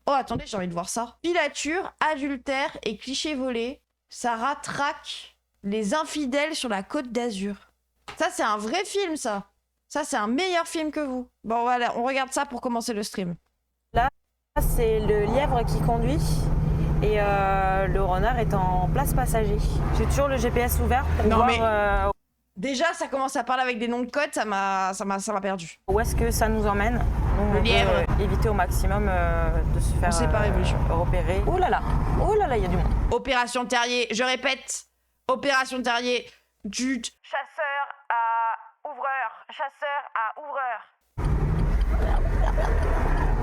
Oh, attendez, j'ai envie de voir ça. Filature, adultère et clichés volés. Sarah traque les infidèles sur la Côte d'Azur. Ça, c'est un vrai film, ça. Ça, c'est un meilleur film que vous. Bon, voilà, on regarde ça pour commencer le stream. Là, c'est le lièvre qui conduit et le renard est en place passager. J'ai toujours le GPS ouvert pour voir déjà, ça commence à parler avec des noms de code, ça m'a perdu. où est-ce que ça nous emmène. Donc, Le lièvre. Éviter au maximum de se faire On sait pas révolution. repérer. Oh là là, il y a du monde. Opération Terrier, je répète. Opération Terrier, du chasseur à ouvreur. Chasseur à ouvreur.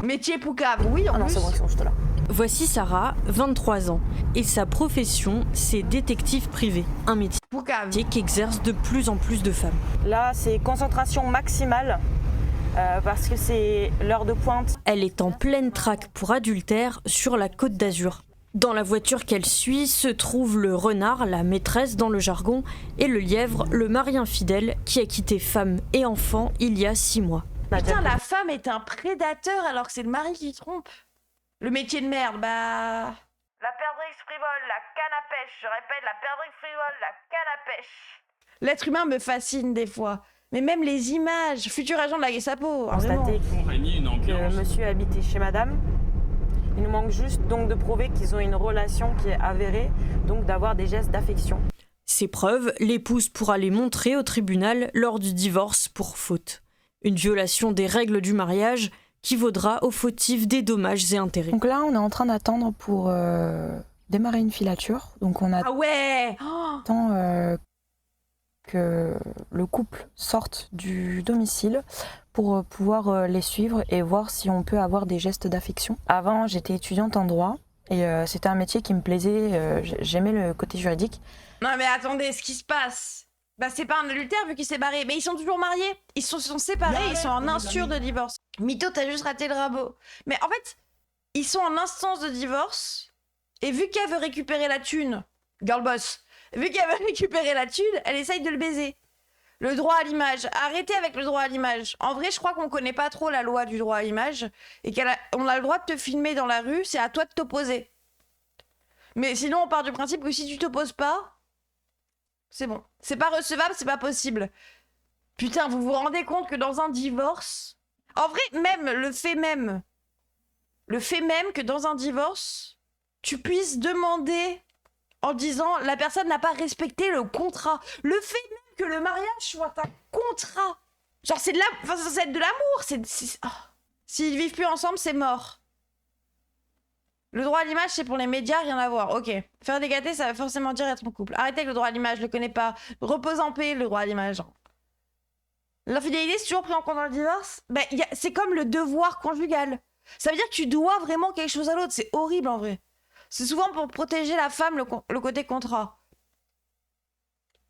Métier poucave, oui, en Ah non, plus. c'est bon, ils sont juste là. Voici Sarah, 23 ans, et sa profession, c'est détective privé, un métier Poucave. qu'exercent de plus en plus de femmes. Là, c'est concentration maximale parce que c'est l'heure de pointe. Elle est en pleine traque pour adultère sur la Côte d'Azur. Dans la voiture qu'elle suit se trouve le renard, la maîtresse dans le jargon, et le lièvre, le mari infidèle, qui a quitté femme et enfant il y a 6 mois. Putain, la femme est un prédateur alors que c'est le mari qui trompe. Le métier de merde, bah... La perdrix frivole, la canne à pêche. Je répète, la perdrix frivole, la canne à pêche. L'être humain me fascine des fois. Mais même les images, futur agent de la Gestapo. Constater que monsieur habitait chez madame. Il nous manque juste donc de prouver qu'ils ont une relation qui est avérée, donc d'avoir des gestes d'affection. Ces preuves, l'épouse pourra les montrer au tribunal lors du divorce pour faute. Une violation des règles du mariage qui vaudra au fautif des dommages et intérêts. Donc là, on est en train d'attendre pour démarrer une filature. Donc on Ah ouais attend que le couple sorte du domicile pour pouvoir les suivre et voir si on peut avoir des gestes d'affection. Avant, j'étais étudiante en droit et c'était un métier qui me plaisait. J'aimais le côté juridique. Non mais attendez, ce qui se passe... Bah c'est pas un adultère vu qu'il s'est barré, mais ils sont toujours mariés. Ils se sont séparés, ils sont en instance de divorce. Mytho, t'as juste raté le rabot. Mais en fait, ils sont en instance de divorce, et vu qu'elle veut récupérer la thune, girl boss, vu qu'elle veut récupérer la thune, elle essaye de le baiser. Le droit à l'image, arrêtez avec le droit à l'image. En vrai, je crois qu'on connaît pas trop la loi du droit à l'image, et qu'on a le droit de te filmer dans la rue, c'est à toi de t'opposer. Mais sinon, on part du principe que si tu t'opposes pas, c'est bon. C'est pas recevable, c'est pas possible. Putain, vous vous rendez compte que dans un divorce... En vrai, même, le fait même que dans un divorce, tu puisses demander en disant la personne n'a pas respecté le contrat. Le fait même que le mariage soit un contrat. Genre, c'est de la... Enfin, ça c'est de l'amour. Oh. S'ils vivent plus ensemble, c'est mort. Le droit à l'image, c'est pour les médias, rien à voir. Ok. Faire des gâtés, ça veut forcément dire être en couple. Arrêtez avec le droit à l'image, je le connais pas. Repose en paix, le droit à l'image. L'infidélité, c'est toujours pris en compte dans le divorce. Ben, c'est comme le devoir conjugal. Ça veut dire que tu dois vraiment quelque chose à l'autre. C'est horrible en vrai. C'est souvent pour protéger la femme, le côté contrat.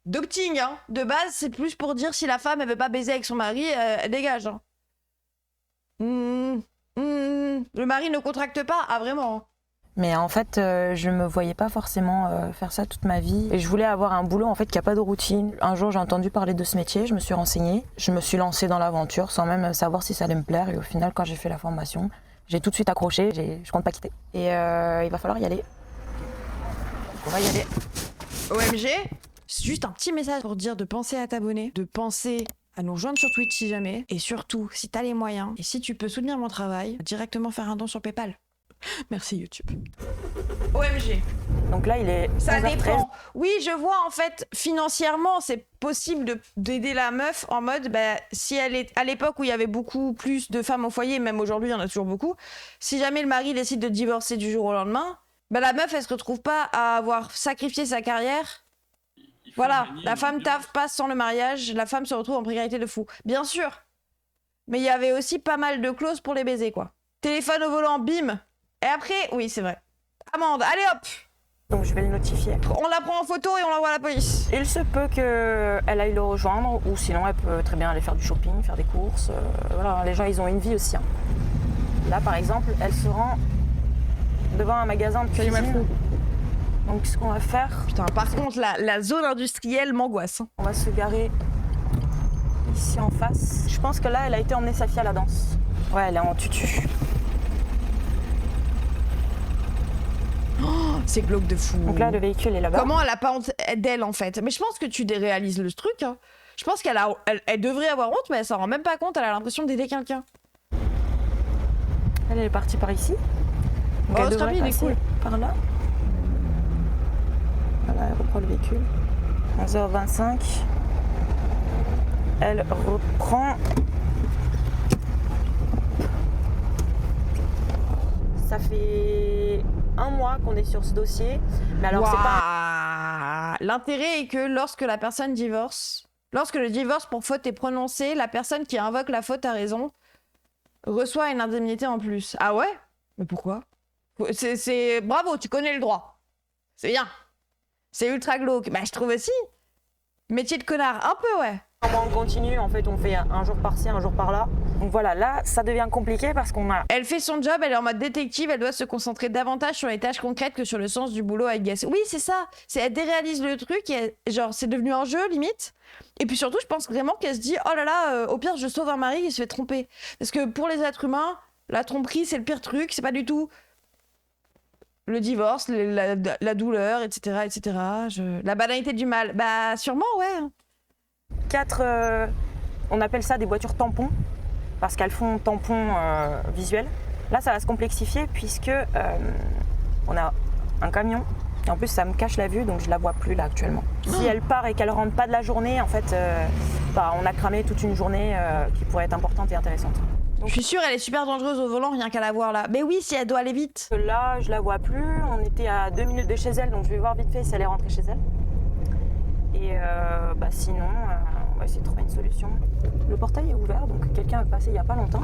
Docting, hein. De base, c'est plus pour dire si la femme, elle veut pas baiser avec son mari, elle dégage. Hein. Le mari ne contracte pas. Ah, vraiment. Hein. Mais en fait, je me voyais pas forcément faire ça toute ma vie. Et je voulais avoir un boulot en fait qui a pas de routine. Un jour, j'ai entendu parler de ce métier, je me suis renseignée, je me suis lancée dans l'aventure sans même savoir si ça allait me plaire. Et au final, quand j'ai fait la formation, j'ai tout de suite accroché. Je compte pas quitter. Et il va falloir y aller. On va y aller. OMG, c'est juste un petit message pour dire de penser à t'abonner, de penser à nous rejoindre sur Twitch si jamais. Et surtout, si t'as les moyens et si tu peux soutenir mon travail, directement faire un don sur PayPal. Merci YouTube. OMG. Donc là, il est Ça 11h13. dépend. Oui, je vois en fait, financièrement, c'est possible d'aider la meuf en mode, bah, si elle est à l'époque où il y avait beaucoup plus de femmes au foyer, même aujourd'hui, il y en a toujours beaucoup, si jamais le mari décide de divorcer du jour au lendemain, bah, la meuf, elle se retrouve pas à avoir sacrifié sa carrière. Voilà, la femme taffe passe sans le mariage, la femme se retrouve en précarité de fou. Bien sûr. Mais il y avait aussi pas mal de clauses pour les baiser, quoi. Téléphone au volant, bim. Et après, oui, c'est vrai. Amende, allez hop. Donc je vais le notifier. On la prend en photo et on l'envoie à la police. Il se peut qu'elle aille le rejoindre ou sinon elle peut très bien aller faire du shopping, faire des courses. Voilà, les gens ils ont une vie aussi. Hein. Là par exemple, elle se rend devant un magasin de cuisine. Donc ce qu'on va faire... Putain, par contre, la zone industrielle m'angoisse. Hein. On va se garer ici en face. Je pense que là, elle a été emmenée sa fille à la danse. Ouais, elle est en tutu. C'est glauque de fou. Donc là, le véhicule est là-bas. Comment elle a pas honte d'elle en fait? Mais je pense que tu déréalises le truc. Hein. Je pense elle devrait avoir honte, mais elle s'en rend même pas compte. Elle a l'impression d'aider quelqu'un. Elle est partie par ici. Donc Oh, elle ce devrait il est passer cool. par là. Voilà, elle reprend le véhicule. 11h25. Elle reprend. Ça fait 1 mois qu'on est sur ce dossier. Mais alors, c'est pas. L'intérêt est que lorsque la personne divorce, lorsque le divorce pour faute est prononcé, la personne qui invoque la faute à raison reçoit une indemnité en plus. Ah ouais? Mais pourquoi? C'est bravo, tu connais le droit. C'est bien. C'est ultra glauque. Bah, je trouve aussi. Métier de connard, un peu, ouais. On continue, en fait, on fait un jour par-ci, un jour par-là. Donc voilà, là, ça devient compliqué parce qu'on a... Elle fait son job, elle est en mode détective, elle doit se concentrer davantage sur les tâches concrètes que sur le sens du boulot, I guess. Oui, c'est ça. Elle déréalise le truc et genre, c'est devenu un jeu, limite. Et puis surtout, je pense vraiment qu'elle se dit, oh là là, au pire, je sauve un mari qui se fait tromper. Parce que pour les êtres humains, la tromperie, c'est le pire truc, c'est pas du tout le divorce, la douleur, etc., etc. La banalité du mal. Bah, sûrement, ouais. 4, on appelle ça des voitures tampons, parce qu'elles font tampon visuel. Là, ça va se complexifier puisque on a un camion, et en plus ça me cache la vue, donc je la vois plus là actuellement. Si elle part et qu'elle rentre pas de la journée, en fait, on a cramé toute une journée qui pourrait être importante et intéressante. Je suis sûre, elle est super dangereuse au volant, rien qu'à la voir là. Mais oui, si elle doit aller vite. Là, je la vois plus, on était à 2 minutes de chez elle, donc je vais voir vite fait si elle est rentrée chez elle. Et sinon, on va essayer de trouver une solution. Le portail est ouvert, donc quelqu'un est passé il n'y a pas longtemps.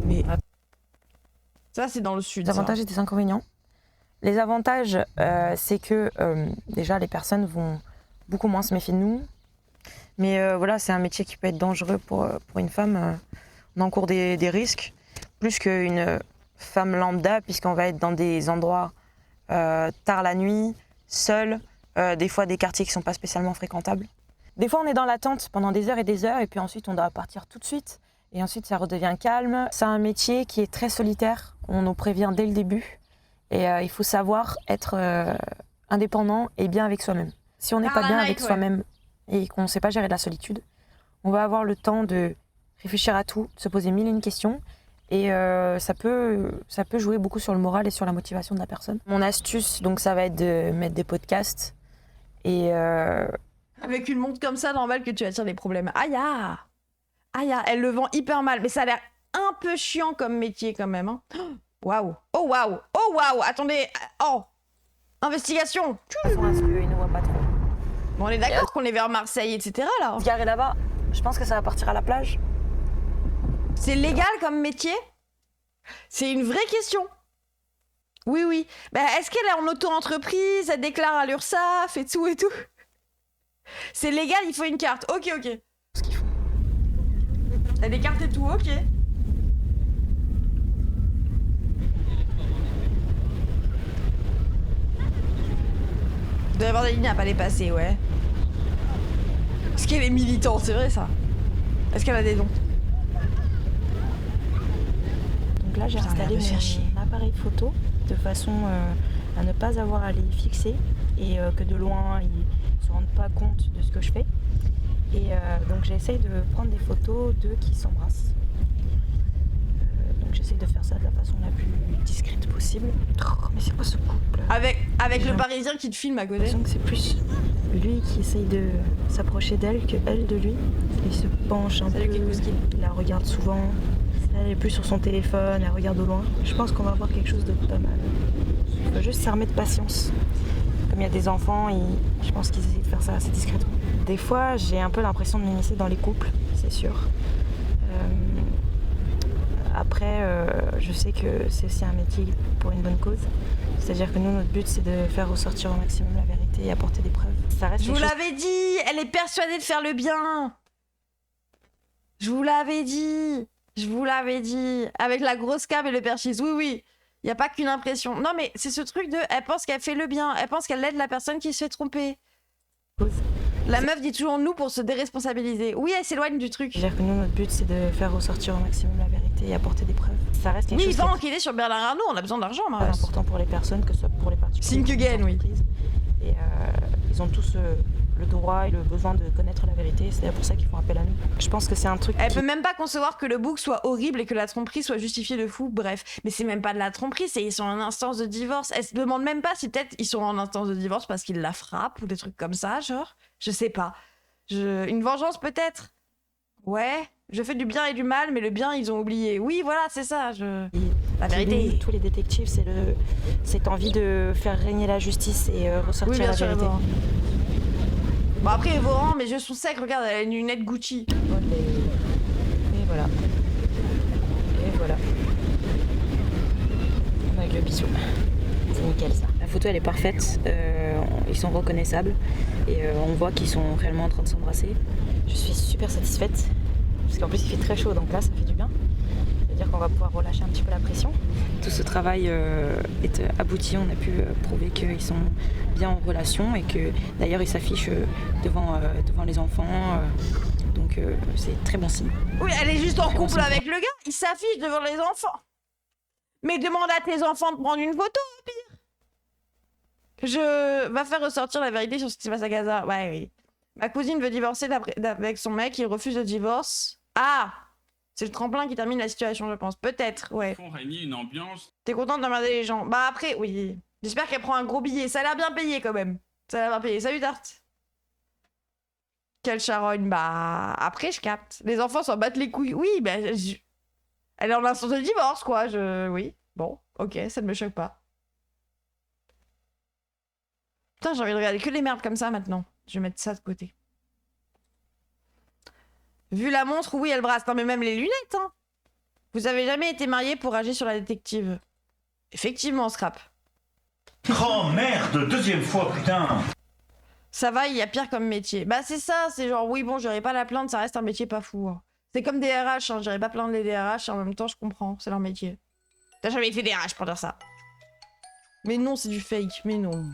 Mais ça, c'est dans le sud. Des avantages et des inconvénients. Les avantages, c'est que déjà, les personnes vont beaucoup moins se méfier de nous. Mais voilà, c'est un métier qui peut être dangereux pour une femme. On encourt des risques, plus qu'une femme lambda, puisqu'on va être dans des endroits tard la nuit, seul, des fois des quartiers qui ne sont pas spécialement fréquentables. Des fois, on est dans l'attente pendant des heures, et puis ensuite, on doit partir tout de suite. Et ensuite, ça redevient calme. C'est un métier qui est très solitaire. On nous prévient dès le début. Et il faut savoir être indépendant et bien avec soi-même. Si on n'est pas bien avec soi-même et qu'on ne sait pas gérer de la solitude, on va avoir le temps de réfléchir à tout, de se poser 1001 questions. Et ça peut jouer beaucoup sur le moral et sur la motivation de la personne. Mon astuce, donc, ça va être de mettre des podcasts. Et avec une montre comme ça, normal que tu attires des problèmes. Aïe, elle le vend hyper mal. Mais ça a l'air un peu chiant comme métier quand même. Hein. Waouh. Oh waouh. Oh waouh. Attendez. Oh. Investigation. Ils ne voient pas trop. Bon, on est d'accord qu'on est vers Marseille, etc. là. Se garer là-bas, je pense que ça va partir à la plage. C'est légal comme métier? C'est une vraie question. Oui. Bah, est-ce qu'elle est en auto-entreprise? Elle déclare à l'URSSAF et tout et tout? C'est légal, il faut une carte. Ok. Ce qu'ils font. T'as des cartes et tout, ok. Il doit y avoir des lignes à pas les passer, ouais. Est-ce qu'elle est militante, c'est vrai ça? Est-ce qu'elle a des dons? Donc là, j'ai installé mon appareil photo de façon à ne pas avoir à les fixer et que de loin, ils ne se rendent pas compte de ce que je fais. Et donc j'essaye de prendre des photos d'eux qui s'embrassent. Donc j'essaye de faire ça de la façon la plus discrète possible. Oh, mais c'est quoi ce couple? Avec le Parisien qui te filme à côté. J'ai l'impression que c'est plus lui qui essaye de s'approcher d'elle que elle de lui. Il se penche un peu, il la regarde souvent. Elle est plus sur son téléphone, elle regarde au loin. Je pense qu'on va voir quelque chose de pas mal. Il faut juste s'armer de patience. Comme il y a des enfants, je pense qu'ils essaient de faire ça assez discrètement. Des fois, j'ai un peu l'impression de m'immiscer dans les couples, c'est sûr. Après, je sais que c'est aussi un métier pour une bonne cause. C'est-à-dire que nous, notre but, c'est de faire ressortir au maximum la vérité et apporter des preuves. Ça reste Je vous l'avais dit, elle est persuadée de faire le bien. Je vous l'avais dit. Avec la grosse cave et le perchis. Oui. Il n'y a pas qu'une impression. Non, mais c'est ce truc de... Elle pense qu'elle fait le bien. Elle pense qu'elle aide la personne qui se fait tromper. La meuf dit toujours nous pour se déresponsabiliser. Oui, elle s'éloigne du truc. C'est-à-dire que nous, notre but, c'est de faire ressortir au maximum la vérité et apporter des preuves. Ça reste quelque Oui, chose va qui est enquêter sur Bernard Arnault, on a besoin d'argent, très Marius. important pour les personnes, que ce soit pour les particuliers. Think again, oui. Et ils ont tous le droit et le besoin de connaître la vérité. C'est pour ça qu'ils font appel à nous. Je pense que c'est un truc Elle qui... peut même pas concevoir que le bouc soit horrible et que la tromperie soit justifiée de fou, bref. Mais c'est même pas de la tromperie, c'est ils sont en instance de divorce. Elle se demande même pas si peut-être ils sont en instance de divorce parce qu'il la frappe ou des trucs comme ça, genre. Je sais pas. Une vengeance peut-être. Ouais, je fais du bien et du mal, mais le bien ils ont oublié. Oui, voilà, c'est ça. La vérité. Tous les détectives, c'est cette envie de faire régner la justice et ressortir Oui, bien la sûr, vérité. Evoran. Bon, après, Evoran, mes yeux sont secs, regarde, elle a une lunette Gucci. Et voilà. Et voilà. Avec le bisou. C'est nickel ça. La photo elle est parfaite, ils sont reconnaissables et on voit qu'ils sont réellement en train de s'embrasser. Je suis super satisfaite parce qu'en plus il fait très chaud donc là ça fait du bien. C'est-à-dire qu'on va pouvoir relâcher un petit peu la pression. Tout ce travail est abouti, on a pu prouver qu'ils sont bien en relation et que d'ailleurs ils s'affichent devant les enfants. Donc c'est très bon signe. Oui, elle est juste en Très couple bon signe. avec le gars, il s'affiche devant les enfants. Mais demande à tes enfants de prendre une photo, au pire. Je vais faire ressortir la vérité sur ce qui se passe à Gaza. Ouais, oui. Ma cousine veut divorcer avec son mec, il refuse le divorce. Ah! C'est le tremplin qui termine la situation, je pense. Peut-être, ouais. Font régner une ambiance. T'es contente d'emmerder les gens. Bah après, oui. J'espère qu'elle prend un gros billet. Ça a l'air bien payé, quand même. Ça a l'air bien payé. Salut, Tarte. Quelle charogne. Bah, après, je capte. Les enfants s'en battent les couilles. Oui, bah... Elle est en instance de divorce, quoi. Oui. Bon, ok, ça ne me choque pas. Putain, j'ai envie de regarder que les merdes comme ça, maintenant. Je vais mettre ça de côté. Vu la montre, oui, elle brasse. Non, mais même les lunettes, hein. Vous avez jamais été marié pour agir sur la détective? Effectivement, Scrap. Oh merde, deuxième fois, putain. Ça va, il y a pire comme métier. Bah, c'est ça, c'est genre, oui, bon, j'irai pas la plaindre, ça reste un métier pas fou. Hein. C'est comme des RH, hein, j'irai pas plaindre les DRH, et en même temps, je comprends, c'est leur métier. T'as jamais été DRH pour dire ça. Mais non, c'est du fake, mais non.